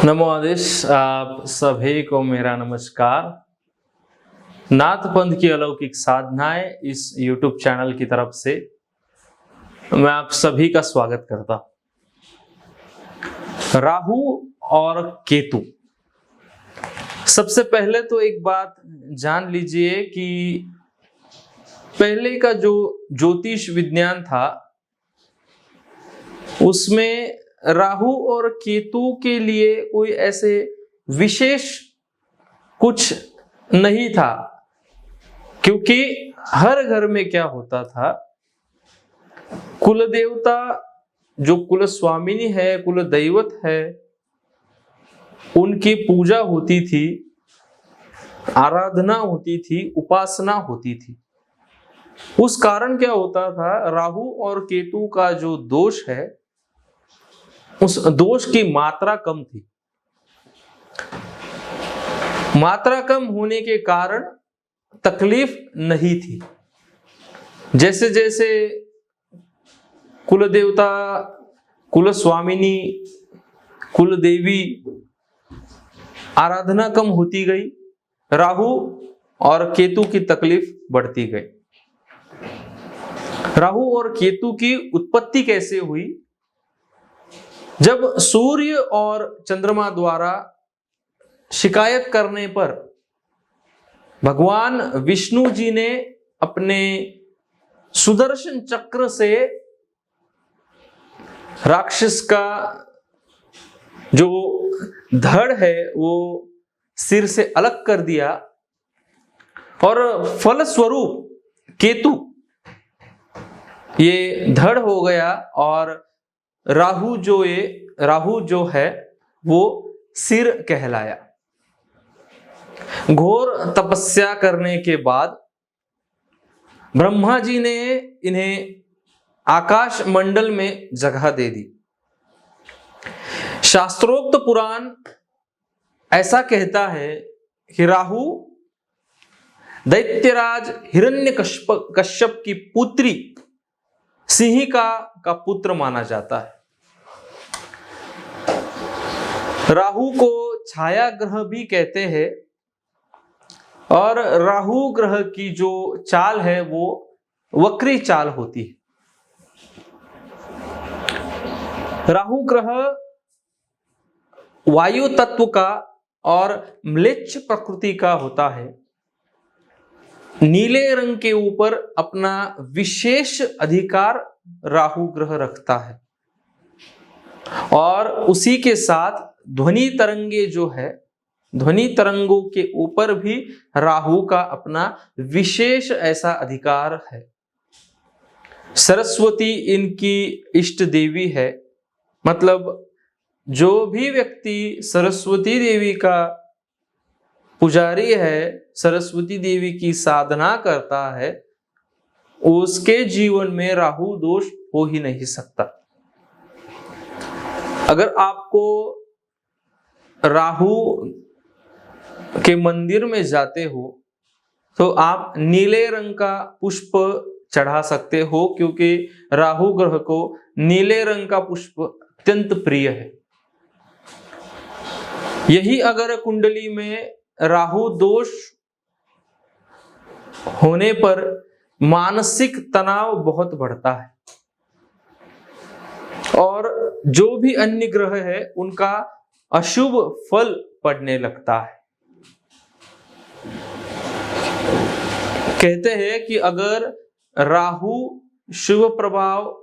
नमो आदेश। आप सभी को मेरा नमस्कार। नाथ पंथ की अलौकिक साधनाएं इस YouTube चैनल की तरफ से मैं आप सभी का स्वागत करता हूं। राहु और केतु, सबसे पहले तो एक बात जान लीजिए कि पहले का जो ज्योतिष विज्ञान था उसमें राहु और केतु के लिए कोई ऐसे विशेष कुछ नहीं था, क्योंकि हर घर में क्या होता था, कुल देवता जो कुल स्वामिनी है, कुल दैवत है, उनकी पूजा होती थी, आराधना होती थी, उपासना होती थी। उस कारण क्या होता था, राहु और केतु का जो दोष है उस दोष की मात्रा कम थी। मात्रा कम होने के कारण तकलीफ नहीं थी। जैसे जैसे कुल देवता, कुल स्वामिनी, कुल देवी आराधना कम होती गई, राहु और केतु की तकलीफ बढ़ती गई। राहु और केतु की उत्पत्ति कैसे हुई? जब सूर्य और चंद्रमा द्वारा शिकायत करने पर भगवान विष्णु जी ने अपने सुदर्शन चक्र से राक्षस का जो धड़ है वो सिर से अलग कर दिया, और फलस्वरूप केतु ये धड़ हो गया और राहु जो है वो सिर कहलाया। घोर तपस्या करने के बाद ब्रह्मा जी ने इन्हें आकाश मंडल में जगह दे दी। शास्त्रोक्त पुराण ऐसा कहता है कि राहु दैत्यराज हिरण्यकश्यप की पुत्री सिंहिका का पुत्र माना जाता है। राहु को छाया ग्रह भी कहते हैं, और राहु ग्रह की जो चाल है वो वक्री चाल होती है। राहु ग्रह वायु तत्व का और म्लेच्छ प्रकृति का होता है। नीले रंग के ऊपर अपना विशेष अधिकार राहु ग्रह रखता है, और उसी के साथ ध्वनि तरंगे जो है, ध्वनि तरंगों के ऊपर भी राहु का अपना विशेष ऐसा अधिकार है। सरस्वती इनकी इष्ट देवी है, मतलब जो भी व्यक्ति सरस्वती देवी का पुजारी है, सरस्वती देवी की साधना करता है, उसके जीवन में राहु दोष हो ही नहीं सकता। अगर आपको राहु के मंदिर में जाते हो तो आप नीले रंग का पुष्प चढ़ा सकते हो, क्योंकि राहु ग्रह को नीले रंग का पुष्प अत्यंत प्रिय है। यही अगर कुंडली में राहु दोष होने पर मानसिक तनाव बहुत बढ़ता है, और जो भी अन्य ग्रह है उनका अशुभ फल पड़ने लगता है। कहते हैं कि अगर राहु शुभ प्रभाव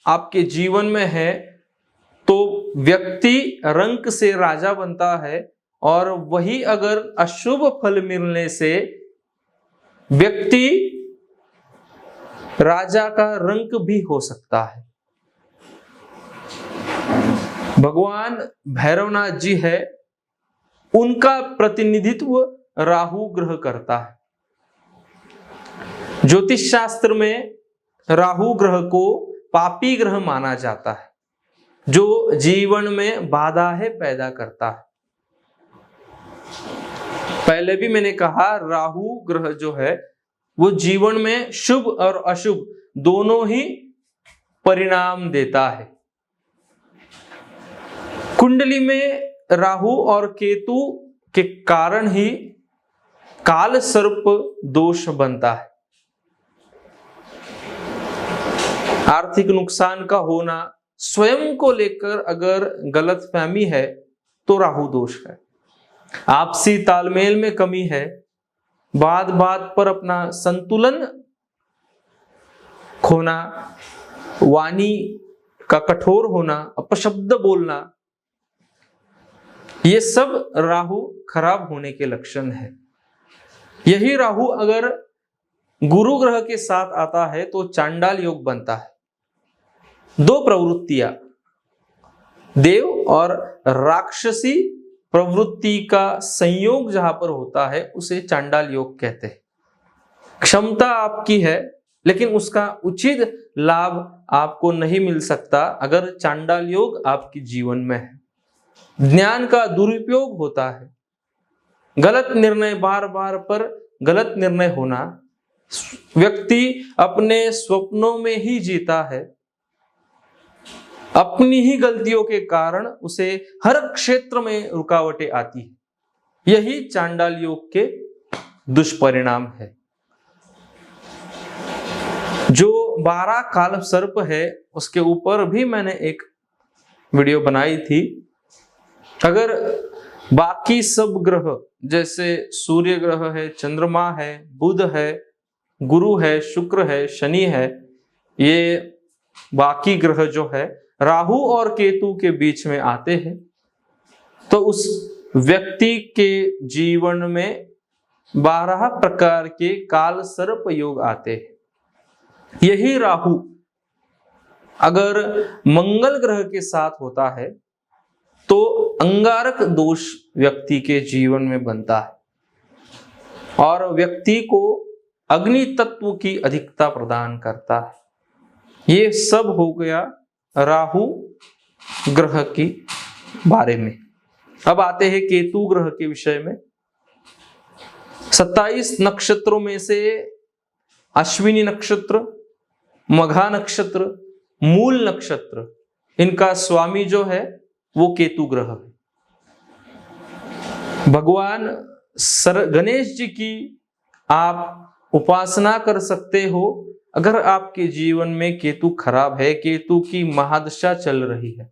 आपके जीवन में है तो व्यक्ति रंक से राजा बनता है, और वही अगर अशुभ फल मिलने से व्यक्ति राजा का रंक भी हो सकता है। भगवान भैरवनाथ जी है, उनका प्रतिनिधित्व राहु ग्रह करता है। ज्योतिष शास्त्र में राहु ग्रह को पापी ग्रह माना जाता है, जो जीवन में बाधाएं पैदा करता है। पहले भी मैंने कहा, राहु ग्रह जो है वो जीवन में शुभ और अशुभ दोनों ही परिणाम देता है। कुंडली में राहु और केतु के कारण ही काल सर्प दोष बनता है। आर्थिक नुकसान का होना, स्वयं को लेकर अगर गलतफहमी है तो राहु दोष है। आपसी तालमेल में कमी है, बात बात पर अपना संतुलन खोना, वाणी का कठोर होना, अपशब्द बोलना, ये सब राहु खराब होने के लक्षण है। यही राहु अगर गुरु ग्रह के साथ आता है तो चांडाल योग बनता है। दो प्रवृत्तियां, देव और राक्षसी प्रवृत्ति का संयोग जहां पर होता है उसे चांडाल योग कहते हैं। क्षमता आपकी है लेकिन उसका उचित लाभ आपको नहीं मिल सकता अगर चांडाल योग आपके जीवन में है। ज्ञान का दुरुपयोग होता है, गलत निर्णय, बार बार पर गलत निर्णय होना, व्यक्ति अपने स्वप्नों में ही जीता है, अपनी ही गलतियों के कारण उसे हर क्षेत्र में रुकावटें आती है। यही चांडाल योग के दुष्परिणाम है। जो 12 काल सर्प है उसके ऊपर भी मैंने एक वीडियो बनाई थी। अगर बाकी सब ग्रह जैसे सूर्य ग्रह है, चंद्रमा है, बुध है, गुरु है, शुक्र है, शनि है, ये बाकी ग्रह जो है राहु और केतु के बीच में आते हैं तो उस व्यक्ति के जीवन में 12 प्रकार के काल सर्प योग आते हैं। यही राहु अगर मंगल ग्रह के साथ होता है तो अंगारक दोष व्यक्ति के जीवन में बनता है और व्यक्ति को अग्नि तत्व की अधिकता प्रदान करता है। ये सब हो गया राहु ग्रह के बारे में। अब आते हैं केतु ग्रह के विषय में। 27 नक्षत्रों में से अश्विनी नक्षत्र, मघा नक्षत्र, मूल नक्षत्र, इनका स्वामी जो है वो केतु ग्रह है। भगवान गणेश जी की आप उपासना कर सकते हो अगर आपके जीवन में केतु खराब है, केतु की महादशा चल रही है।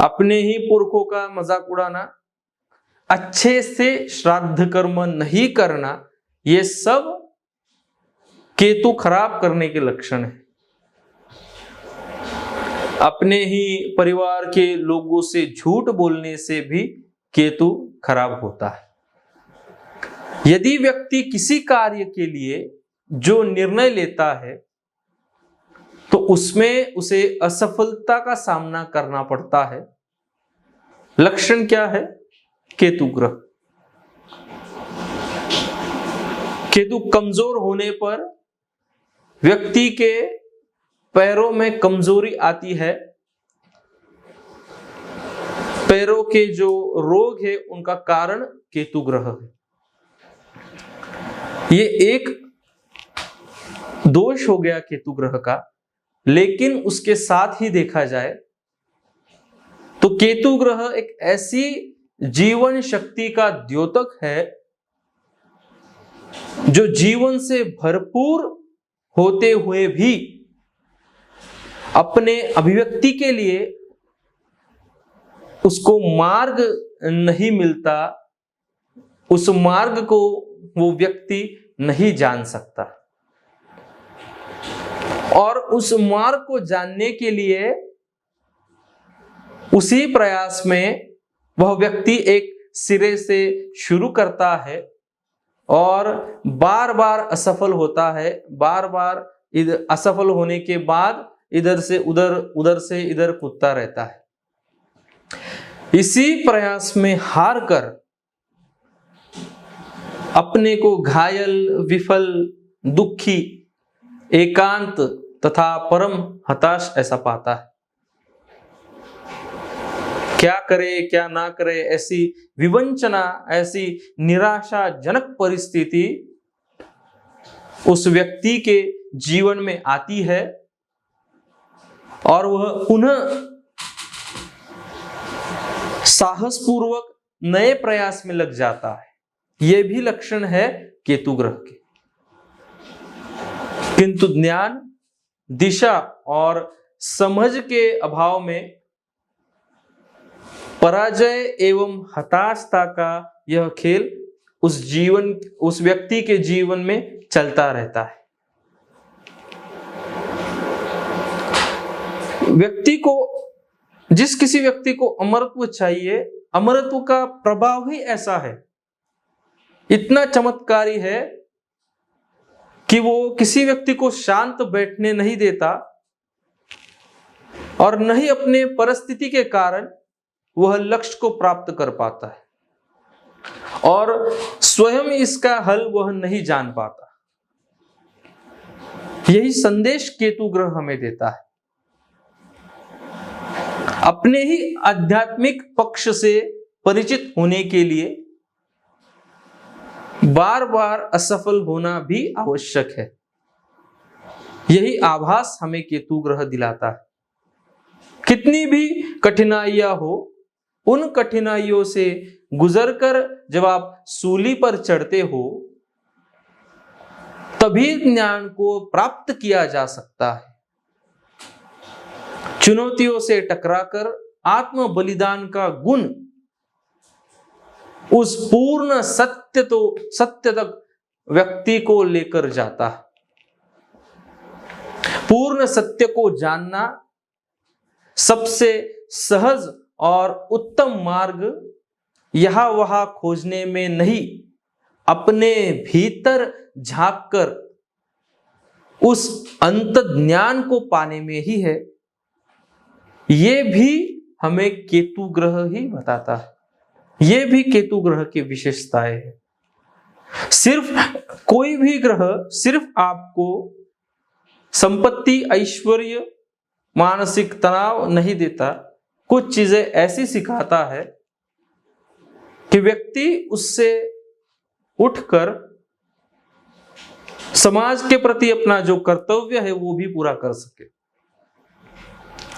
अपने ही पुरखों का मजाक उड़ाना, अच्छे से श्राद्ध कर्म नहीं करना, ये सब केतु खराब करने के लक्षण है। अपने ही परिवार के लोगों से झूठ बोलने से भी केतु खराब होता है। यदि व्यक्ति किसी कार्य के लिए जो निर्णय लेता है तो उसमें उसे असफलता का सामना करना पड़ता है। लक्षण क्या है? केतु ग्रह। केतु कमजोर होने पर व्यक्ति के पैरों में कमजोरी आती है। पैरों के जो रोग है उनका कारण केतु ग्रह है। ये एक दोष हो गया केतु ग्रह का। लेकिन उसके साथ ही देखा जाए तो केतु ग्रह एक ऐसी जीवन शक्ति का द्योतक है जो जीवन से भरपूर होते हुए भी अपने अभिव्यक्ति के लिए उसको मार्ग नहीं मिलता, उस मार्ग को वो व्यक्ति नहीं जान सकता और उस मार्ग को जानने के लिए उसी प्रयास में वह व्यक्ति एक सिरे से शुरू करता है और बार बार असफल होता है। बार बार असफल होने के बाद इधर से उधर, उधर से इधर कूदता रहता है। इसी प्रयास में हार कर अपने को घायल, विफल, दुखी, एकांत तथा परम हताश ऐसा पाता है। क्या करे क्या ना करे, ऐसी विवंचना, ऐसी निराशाजनक परिस्थिति उस व्यक्ति के जीवन में आती है और वह पुनः साहस पूर्वक नए प्रयास में लग जाता है। यह भी लक्षण है केतु ग्रह के। किंतु ज्ञान, दिशा और समझ के अभाव में पराजय एवं हताशता का यह खेल उस व्यक्ति के जीवन में चलता रहता है। जिस किसी व्यक्ति को अमरत्व चाहिए, अमरत्व का प्रभाव ही ऐसा है, इतना चमत्कारी है कि वो किसी व्यक्ति को शांत बैठने नहीं देता और न ही अपने परिस्थिति के कारण वह लक्ष्य को प्राप्त कर पाता है, और स्वयं इसका हल वह नहीं जान पाता। यही संदेश केतु ग्रह हमें देता है। अपने ही आध्यात्मिक पक्ष से परिचित होने के लिए बार बार असफल होना भी आवश्यक है। यही आभास हमें केतु ग्रह दिलाता है। कितनी भी कठिनाइयां हो, उन कठिनाइयों से गुजरकर जब आप सूली पर चढ़ते हो, तभी ज्ञान को प्राप्त किया जा सकता है। चुनौतियों से टकराकर आत्म बलिदान का गुण उस पूर्ण सत्य तक व्यक्ति को लेकर जाता है। पूर्ण सत्य को जानना सबसे सहज और उत्तम मार्ग यहां वहां खोजने में नहीं, अपने भीतर झांककर उस अंत ज्ञान को पाने में ही है। ये भी हमें केतु ग्रह ही बताता है। ये भी केतु ग्रह की विशेषताएं है। सिर्फ कोई भी ग्रह सिर्फ आपको संपत्ति, ऐश्वर्य, मानसिक तनाव नहीं देता, कुछ चीजें ऐसी सिखाता है कि व्यक्ति उससे उठकर समाज के प्रति अपना जो कर्तव्य है वो भी पूरा कर सके।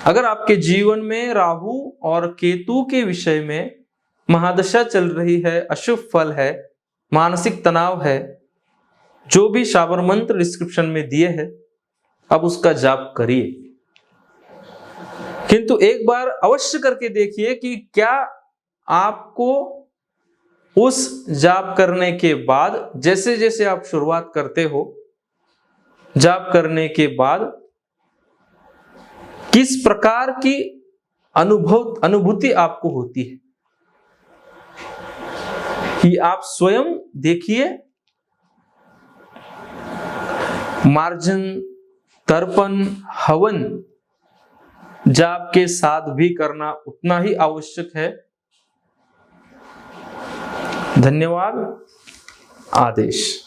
अगर आपके जीवन में राहु और केतु के विषय में महादशा चल रही है, अशुभ फल है, मानसिक तनाव है, जो भी शाबर मंत्र डिस्क्रिप्शन में दिए हैं, अब उसका जाप करिए। किंतु एक बार अवश्य करके देखिए कि क्या आपको उस जाप करने के बाद, जैसे जैसे आप शुरुआत करते हो, जाप करने के बाद किस प्रकार की अनुभूति आपको होती है, कि आप स्वयं देखिए। मार्जन, तर्पण, हवन जाप के साथ भी करना उतना ही आवश्यक है। धन्यवाद। आदेश।